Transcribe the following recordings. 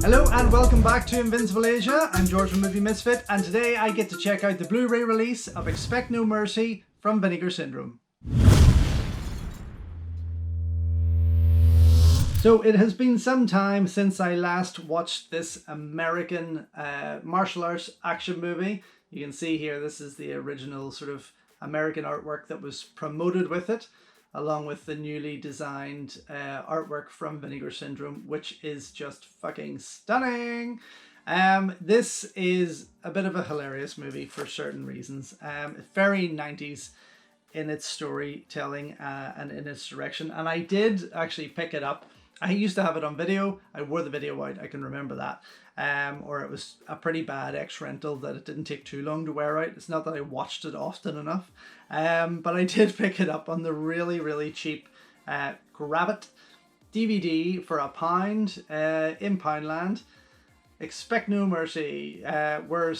Hello and welcome back to Invincible Asia. I'm George from Movie Misfit, and today I get to check out the Blu-ray release of Expect No Mercy from Vinegar Syndrome. So it has been some time since I last watched this American martial arts action movie. You can see here this is the original sort of American artwork that was promoted with it, along with the newly designed artwork from Vinegar Syndrome, which is just fucking stunning. This is a bit of a hilarious movie for certain reasons. Very 90s in its storytelling and in its direction. And I did actually pick it up. I used to have it on video. I wore the video out, I can remember that. Or it was a pretty bad ex-rental that it didn't take too long to wear out. It's not that I watched it often enough. But I did pick it up on the really, really cheap Grab It DVD for £1 in Poundland. Expect No Mercy, where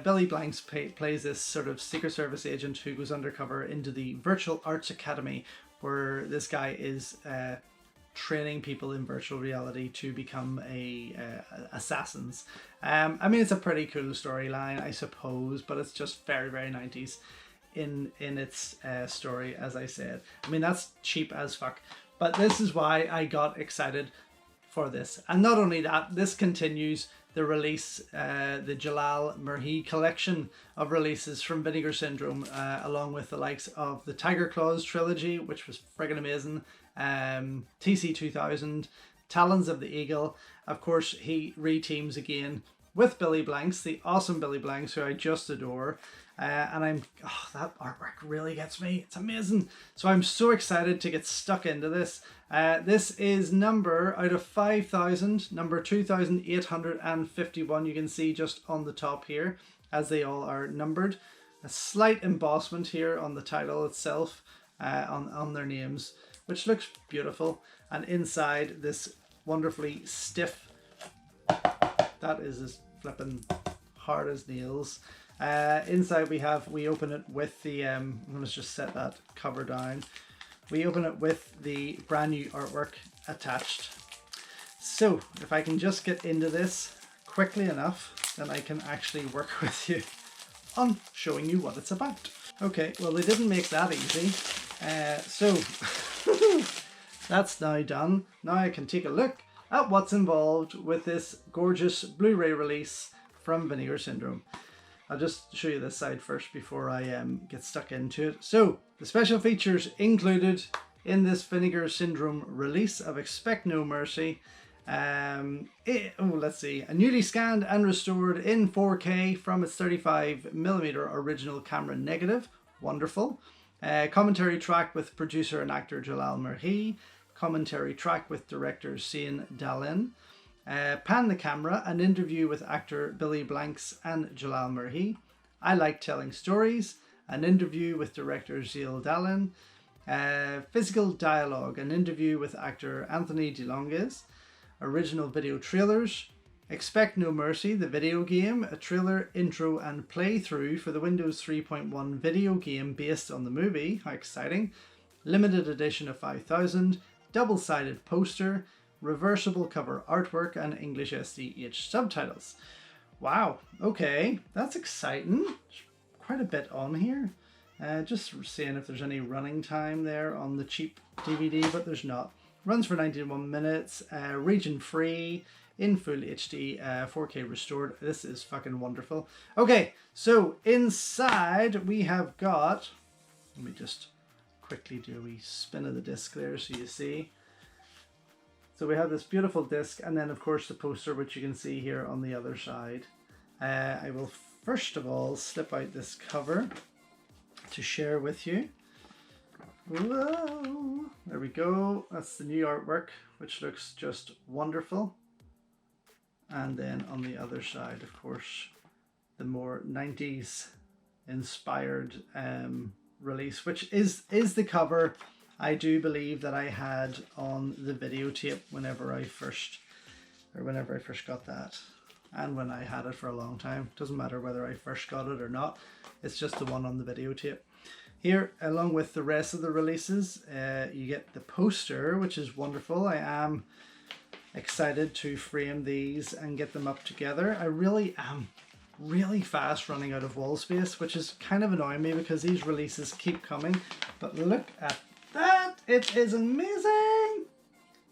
Billy Blanks plays this sort of Secret Service agent who goes undercover into the Virtual Arts Academy, where this guy is training people in virtual reality to become assassins. I mean, it's a pretty cool storyline, I suppose, but it's just very, very 90s in its story, as I said. I mean, that's cheap as fuck, but this is why I got excited for this. And not only that, this continues the release, the Jalal Merhi collection of releases from Vinegar Syndrome, along with the likes of the Tiger Claws trilogy, which was friggin' amazing, TC 2000, Talons of the Eagle. Of course, he re-teams again with Billy Blanks, the awesome Billy Blanks, who I just adore. And that artwork really gets me. It's amazing. So I'm so excited to get stuck into this. This is number, out of 5,000, number 2,851. You can see just on the top here, as they all are numbered. A slight embossment here on the title itself, on their names, which looks beautiful. And inside, this wonderfully stiff, that is as flipping hard as nails. Inside we open it with the, I'm going to just set that cover down. We open it with the brand new artwork attached. So if I can just get into this quickly enough, then I can actually work with you on showing you what it's about. Okay, well, they didn't make that easy. So that's now done. Now I can take a look at what's involved with this gorgeous Blu-ray release from Vinegar Syndrome. I'll just show you this side first before I get stuck into it. So the special features included in this Vinegar Syndrome release of Expect No Mercy. Let's see, a newly scanned and restored in 4K from its 35mm original camera negative. Wonderful. Commentary track with producer and actor Jalal Merhi. Commentary track with director Jalal. Pan the Camera, an interview with actor Billy Blanks and Jalal Merhi. I Like Telling Stories, an interview with director Jalal. Physical Dialogue, an interview with actor Anthony DeLongis. Original video trailers. Expect No Mercy, the video game, a trailer, intro and playthrough for the Windows 3.1 video game based on the movie. How exciting. Limited edition of 5,000, double-sided poster, reversible cover artwork and English SDH subtitles. Wow, okay, that's exciting. Quite a bit on here. Just seeing if there's any running time there on the cheap DVD, but there's not. Runs for 91 minutes, region free, in full HD, 4K restored. This is fucking wonderful. Okay, so inside we have got, let me just quickly do a wee spin of the disc there so you see. So we have this beautiful disc, and then of course the poster, which you can see here on the other side. I will first of all slip out this cover to share with you. Whoa, there we go. That's the new artwork, which looks just wonderful. And then on the other side, of course, the more 90s inspired release, which is the cover I do believe that I had on the videotape whenever I first got that, and when I had it for a long time. Doesn't matter whether I first got it or not, it's just the one on the videotape. Here, along with the rest of the releases, you get the poster, which is wonderful. I am excited to frame these and get them up together. I really am really fast running out of wall space, which is kind of annoying me because these releases keep coming. But look at that, it is amazing.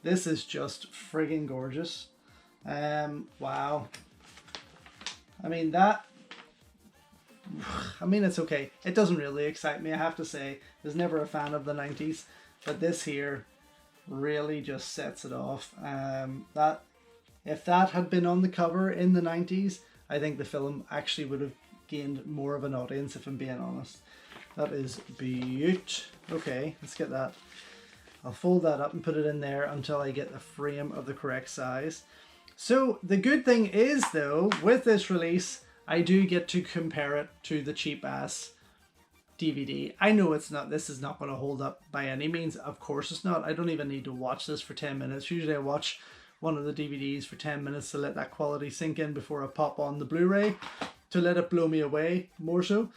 This is just friggin' gorgeous. Wow. I mean, it's okay. It doesn't really excite me, I have to say. I was never a fan of the 90s, but this here really just sets it off. If that had been on the cover in the 90s, I think the film actually would have gained more of an audience, if I'm being honest. That is beaut. Okay, let's get that. I'll fold that up and put it in there until I get the frame of the correct size. So the good thing is, though, with this release, I do get to compare it to the cheap ass DVD. I know this is not going to hold up by any means. Of course it's not. I don't even need to watch this for 10 minutes. Usually I watch one of the DVDs for 10 minutes to let that quality sink in before I pop on the Blu-ray to let it blow me away more so.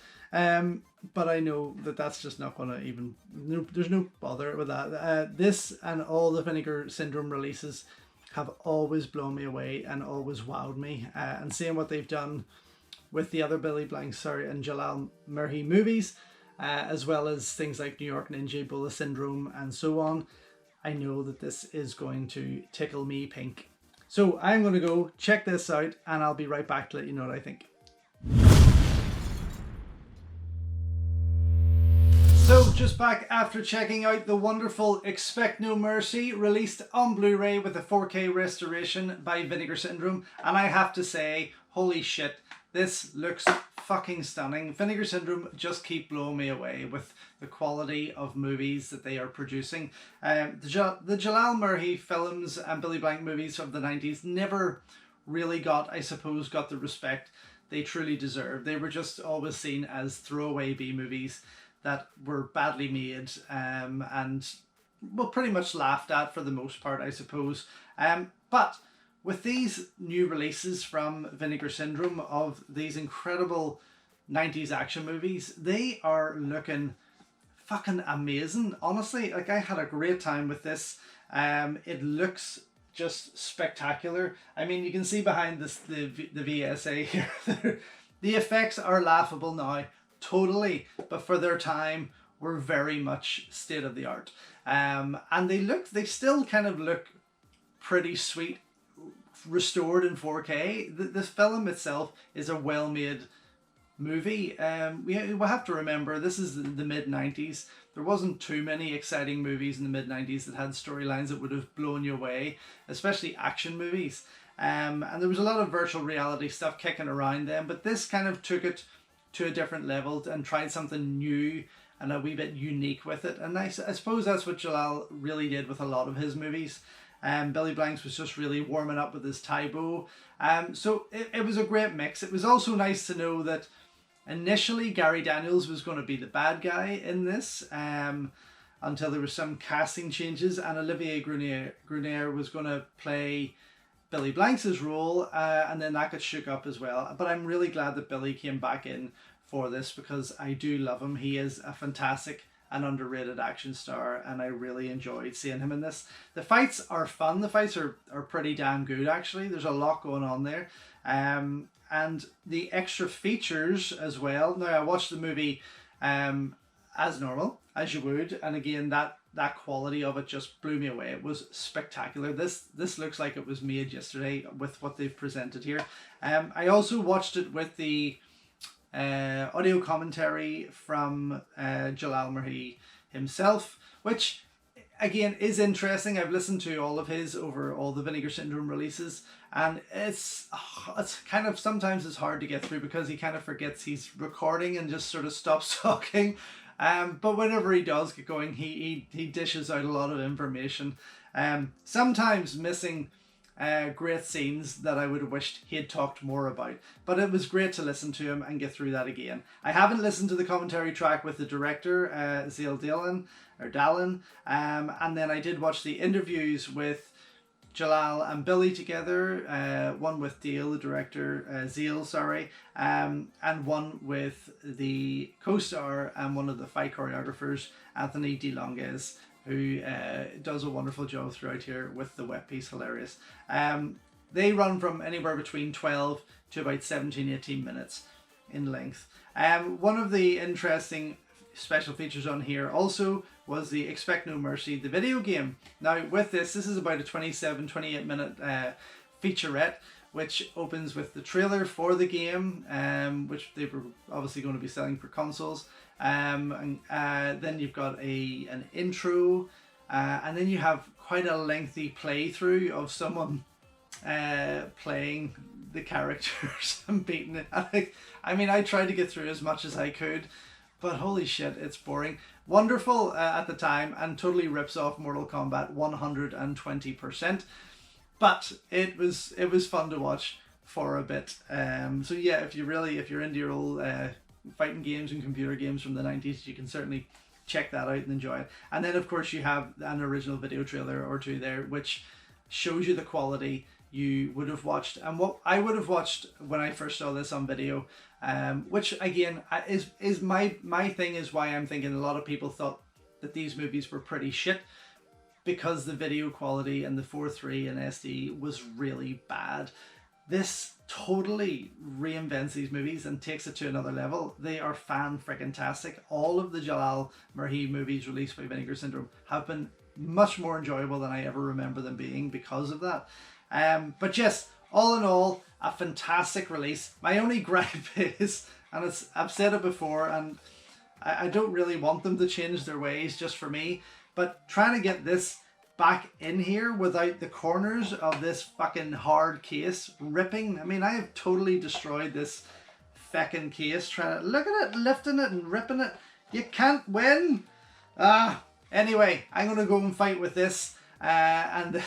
But I know that that's just not going to even, there's no bother with that. This and all the Vinegar Syndrome releases have always blown me away and always wowed me. And seeing what they've done with the other Billy Blanks and Jalal Merhi movies, as well as things like New York Ninja, Ebola Syndrome, and so on, I know that this is going to tickle me pink. So I'm going to go check this out and I'll be right back to let you know what I think. So just back after checking out the wonderful Expect No Mercy, released on Blu-ray with a 4K restoration by Vinegar Syndrome, and I have to say, holy shit, this looks fucking stunning. Vinegar Syndrome just keep blowing me away with the quality of movies that they are producing. The Jalal Merhi films and Billy Blank movies of the 90s never really got the respect they truly deserved. They were just always seen as throwaway B movies that were badly made and well, pretty much laughed at for the most part, I suppose. But with these new releases from Vinegar Syndrome of these incredible 90s action movies, they are looking fucking amazing. Honestly, like, I had a great time with this. It looks just spectacular. I mean, you can see behind this the VSA here. The effects are laughable now, totally, but for their time were very much state of the art. And they still kind of look pretty sweet, restored in 4K. This film itself is a well-made movie. We have to remember this is the mid-90s. There wasn't too many exciting movies in the mid-90s that had storylines that would have blown you away, especially action movies. And there was a lot of virtual reality stuff kicking around then, but this kind of took it to a different level and tried something new and a wee bit unique with it. And I suppose that's what Jalal really did with a lot of his movies. Billy Blanks was just really warming up with his tie bow. So it was a great mix. It was also nice to know that initially Gary Daniels was going to be the bad guy in this, until there were some casting changes, and Olivier Gruner was going to play Billy Blanks' role, and then that got shook up as well. But I'm really glad that Billy came back in for this because I do love him. He is a fantastic and underrated action star, and I really enjoyed seeing him in this. The fights are fun. The fights are pretty damn good, actually. There's a lot going on there. And the extra features as well. Now, I watched the movie as normal, as you would, and again, that quality of it just blew me away. It was spectacular. This looks like it was made yesterday with what they've presented here. I also watched it with the audio commentary from Jalal Merhi himself, which again is interesting. I've listened to all of his over all the Vinegar Syndrome releases, and it's kind of, sometimes it's hard to get through because he kind of forgets he's recording and just sort of stops talking. But whenever he does get going, he dishes out a lot of information. Sometimes missing great scenes that I would have wished he had talked more about. But it was great to listen to him and get through that again. I haven't listened to the commentary track with the director, Dallin, and then I did watch the interviews with Jalal and Billy together, one with Dale, the director, and one with the co-star and one of the fight choreographers, Anthony DeLonges. who does a wonderful job throughout here with the wet piece. Hilarious. They run from anywhere between 12 to about 17-18 minutes in length. One of the interesting special features on here also was the Expect No Mercy, the video game. Now with this is about a 27-28 minute featurette, which opens with the trailer for the game, which they were obviously going to be selling for consoles. And then you've got an intro, and then you have quite a lengthy playthrough of someone playing the characters and beating it. I mean, I tried to get through as much as I could, but holy shit, it's boring. Wonderful at the time, and totally rips off Mortal Kombat 120%. But it was fun to watch for a bit. So yeah, if you're into your old fighting games and computer games from the 90s, you can certainly check that out and enjoy it. And then of course you have an original video trailer or two there, which shows you the quality you would have watched and what I would have watched when I first saw this on video, which again is my thing, is why I'm thinking a lot of people thought that these movies were pretty shit, because the video quality and the 4:3 and SD was really bad. This totally reinvents these movies and takes it to another level. They are fan-freaking-tastic. All of the Jalal Merhi movies released by Vinegar Syndrome have been much more enjoyable than I ever remember them being because of that. But yes, all in all, a fantastic release. My only gripe is, and I've said it before, and I don't really want them to change their ways just for me, but trying to get this back in here without the corners of this fucking hard case ripping. I mean, I have totally destroyed this feckin' case trying to, look at it, lifting it and ripping it. You can't win. Anyway, I'm going to go and fight with this and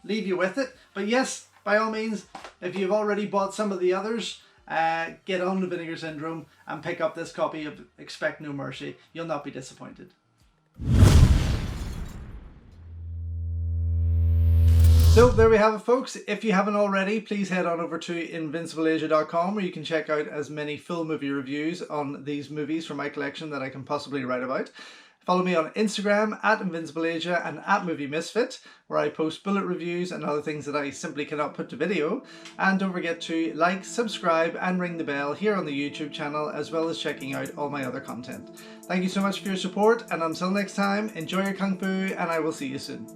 leave you with it. But yes, by all means, if you've already bought some of the others, get on to Vinegar Syndrome and pick up this copy of Expect No Mercy. You'll not be disappointed. So there we have it, folks. If you haven't already, please head on over to invincibleasia.com, where you can check out as many full movie reviews on these movies from my collection that I can possibly write about. Follow me on Instagram at InvincibleAsia and at Movie Misfit, where I post bullet reviews and other things that I simply cannot put to video. And don't forget to like, subscribe and ring the bell here on the YouTube channel, as well as checking out all my other content. Thank you so much for your support, and until next time, enjoy your Kung Fu, and I will see you soon.